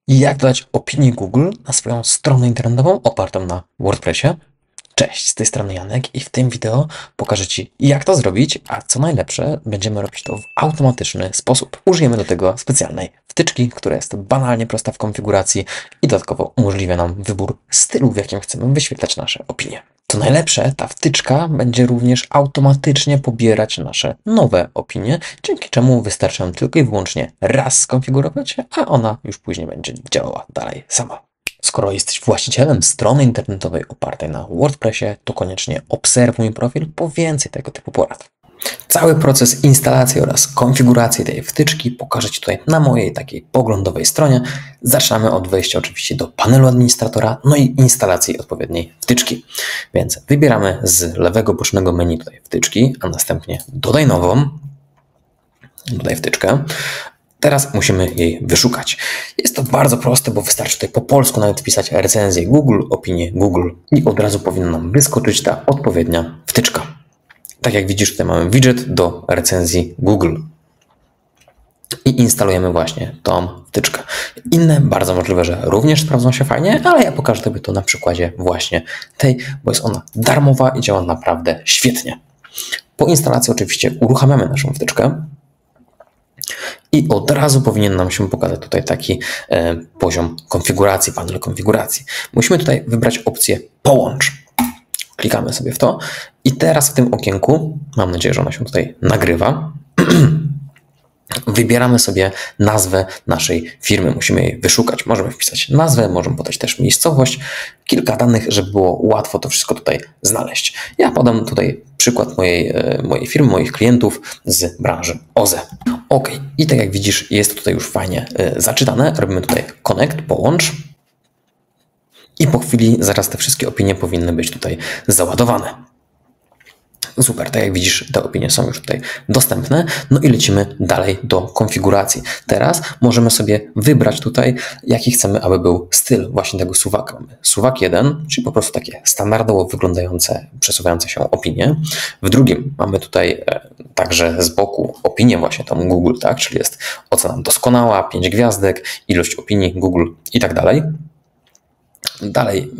Jak dodać opinię Google na swoją stronę internetową opartą na WordPressie? Cześć, z tej strony Janek i w tym wideo pokażę Ci, jak to zrobić, a co najlepsze, będziemy robić to w automatyczny sposób. Użyjemy do tego specjalnej wtyczki, która jest banalnie prosta w konfiguracji i dodatkowo umożliwia nam wybór stylu, w jakim chcemy wyświetlać nasze opinie. Co najlepsze, ta wtyczka będzie również automatycznie pobierać nasze nowe opinie, dzięki czemu wystarczy nam tylko i wyłącznie raz skonfigurować, a ona już później będzie działała dalej sama. Skoro jesteś właścicielem strony internetowej opartej na WordPressie, to koniecznie obserwuj mój profil po więcej tego typu porad. Cały proces instalacji oraz konfiguracji tej wtyczki pokażę Ci tutaj na mojej takiej poglądowej stronie. Zaczynamy od wejścia oczywiście do panelu administratora, no i instalacji odpowiedniej wtyczki. Więc wybieramy z lewego bocznego menu tutaj wtyczki, a następnie dodaj nową, dodaj wtyczkę. Teraz musimy jej wyszukać. Jest to bardzo proste, bo wystarczy tutaj po polsku nawet wpisać recenzję Google, opinię Google i od razu powinna nam wyskoczyć ta odpowiednia wtyczka. Tak jak widzisz, tutaj mamy widget do recenzji Google i instalujemy właśnie tą wtyczkę. Inne bardzo możliwe, że również sprawdzą się fajnie, ale ja pokażę Tobie to na przykładzie właśnie tej, bo jest ona darmowa i działa naprawdę świetnie. Po instalacji oczywiście uruchamiamy naszą wtyczkę. I od razu powinien nam się pokazać tutaj taki poziom konfiguracji, panel konfiguracji. Musimy tutaj wybrać opcję połącz. Klikamy sobie w to i teraz w tym okienku, mam nadzieję, że ona się tutaj nagrywa, wybieramy sobie nazwę naszej firmy. Musimy jej wyszukać. Możemy wpisać nazwę, możemy podać też miejscowość, kilka danych, żeby było łatwo to wszystko tutaj znaleźć. Ja podam tutaj przykład mojej firmy, moich klientów z branży OZE. OK, i tak jak widzisz, jest tutaj już fajnie zaczytane. Robimy tutaj connect, połącz. I po chwili zaraz te wszystkie opinie powinny być tutaj załadowane. Super, tak jak widzisz, te opinie są już tutaj dostępne. No i lecimy dalej do konfiguracji. Teraz możemy sobie wybrać tutaj, jaki chcemy, aby był styl właśnie tego suwaka. Mamy suwak 1, czyli po prostu takie standardowo wyglądające, przesuwające się opinie. W drugim mamy tutaj także z boku opinię właśnie tą Google, tak? Czyli jest ocena doskonała, 5 gwiazdek, ilość opinii Google i tak dalej. Dalej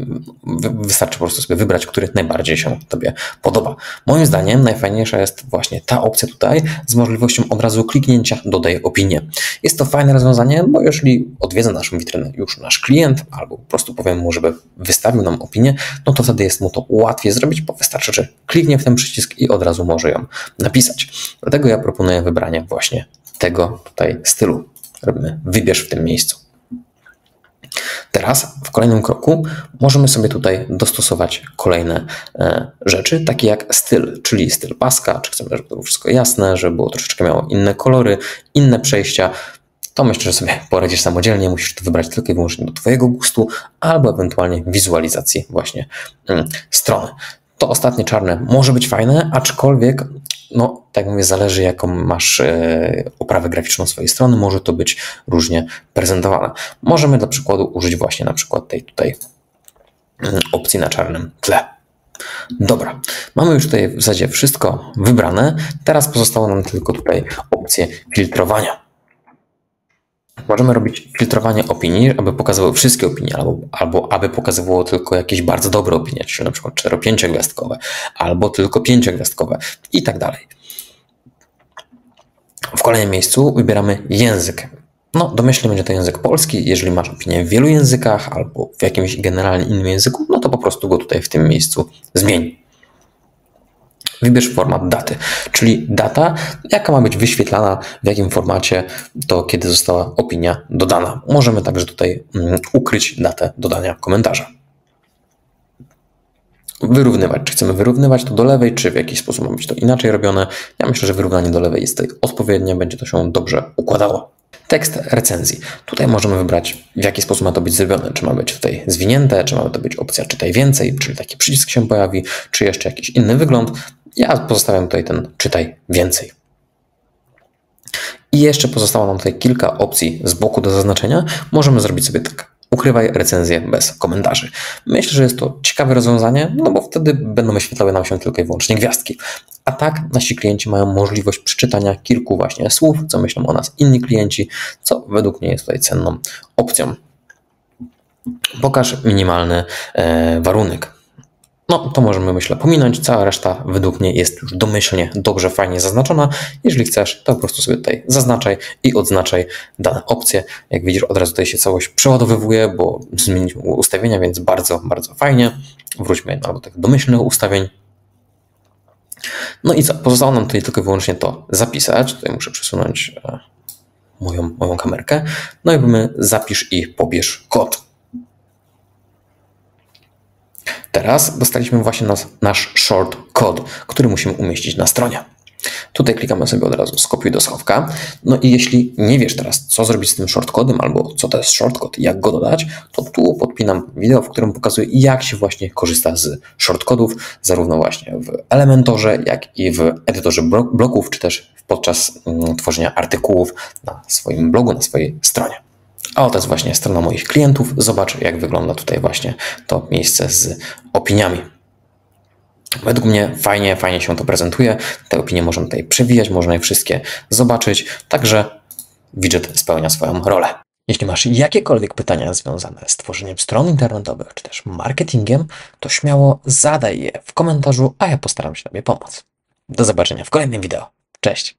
wystarczy po prostu sobie wybrać, który najbardziej się Tobie podoba. Moim zdaniem najfajniejsza jest właśnie ta opcja tutaj z możliwością od razu kliknięcia dodaj opinię. Jest to fajne rozwiązanie, bo jeżeli odwiedza naszą witrynę już nasz klient albo po prostu powiem mu, żeby wystawił nam opinię, no to wtedy jest mu to łatwiej zrobić, bo wystarczy, że kliknie w ten przycisk i od razu może ją napisać. Dlatego ja proponuję wybranie właśnie tego tutaj stylu. Robimy wybierz w tym miejscu. Teraz w kolejnym kroku możemy sobie tutaj dostosować kolejne rzeczy, takie jak styl, czyli styl paska, czy chcemy, żeby to było wszystko jasne, żeby było troszeczkę miało inne kolory, inne przejścia. To myślę, że sobie poradzisz samodzielnie, musisz to wybrać tylko i wyłącznie do Twojego gustu, albo ewentualnie wizualizacji właśnie strony. To ostatnie czarne może być fajne, aczkolwiek no, tak jak mówię, zależy jaką masz oprawę graficzną swojej strony, może to być różnie prezentowane. Możemy dla przykładu użyć właśnie na przykład tej tutaj opcji na czarnym tle. Dobra, mamy już tutaj w zasadzie wszystko wybrane. Teraz pozostało nam tylko tutaj opcję filtrowania. Możemy robić filtrowanie opinii, aby pokazywały wszystkie opinie, albo aby pokazywało tylko jakieś bardzo dobre opinie, czyli na przykład 4-5 gwiazdkowe, albo tylko 5 gwiazdkowe i tak dalej. W kolejnym miejscu wybieramy język. No, domyślnie będzie to język polski. Jeżeli masz opinię w wielu językach albo w jakimś generalnie innym języku, no to po prostu go tutaj w tym miejscu zmień. Wybierz format daty, czyli data, jaka ma być wyświetlana, w jakim formacie, to kiedy została opinia dodana. Możemy także tutaj ukryć datę dodania komentarza. Wyrównywać. Czy chcemy wyrównywać to do lewej, czy w jakiś sposób ma być to inaczej robione? Ja myślę, że wyrównanie do lewej jest tutaj odpowiednie, będzie to się dobrze układało. Tekst recenzji. Tutaj możemy wybrać, w jaki sposób ma to być zrobione. Czy ma być tutaj zwinięte, czy ma to być opcja czytaj więcej, czyli taki przycisk się pojawi, czy jeszcze jakiś inny wygląd. Ja pozostawiam tutaj ten czytaj więcej. I jeszcze pozostało nam tutaj kilka opcji z boku do zaznaczenia. Możemy zrobić sobie tak. Ukrywaj recenzję bez komentarzy. Myślę, że jest to ciekawe rozwiązanie, no bo wtedy będą wyświetlały nam się tylko i wyłącznie gwiazdki. A tak nasi klienci mają możliwość przeczytania kilku właśnie słów, co myślą o nas inni klienci, co według mnie jest tutaj cenną opcją. Pokaż minimalny warunek. No, to możemy, myślę, pominąć. Cała reszta według mnie jest już domyślnie, dobrze, fajnie zaznaczona. Jeżeli chcesz, to po prostu sobie tutaj zaznaczaj i odznaczaj dane opcje. Jak widzisz, od razu tutaj się całość przeładowywuje, bo zmieniliśmy ustawienia, więc bardzo, bardzo fajnie. Wróćmy do tych domyślnych ustawień. No i co? Pozostało nam tutaj tylko i wyłącznie to zapisać. Tutaj muszę przesunąć moją kamerkę. No i mamy zapisz i pobierz kod. Teraz dostaliśmy właśnie nasz short code, który musimy umieścić na stronie. Tutaj klikamy sobie od razu skopiuj do schowka. No i jeśli nie wiesz teraz, co zrobić z tym shortcodem albo co to jest shortcode i jak go dodać, to tu podpinam wideo, w którym pokazuję, jak się właśnie korzysta z shortcodów, zarówno właśnie w Elementorze, jak i w edytorze bloków, czy też podczas tworzenia artykułów na swoim blogu, na swojej stronie. A oto jest właśnie strona moich klientów. Zobacz, jak wygląda tutaj właśnie to miejsce z opiniami. Według mnie fajnie się to prezentuje. Te opinie można tutaj przewijać, można je wszystkie zobaczyć. Także widget spełnia swoją rolę. Jeśli masz jakiekolwiek pytania związane z tworzeniem stron internetowych, czy też marketingiem, to śmiało zadaj je w komentarzu, a ja postaram się Tobie pomóc. Do zobaczenia w kolejnym wideo. Cześć!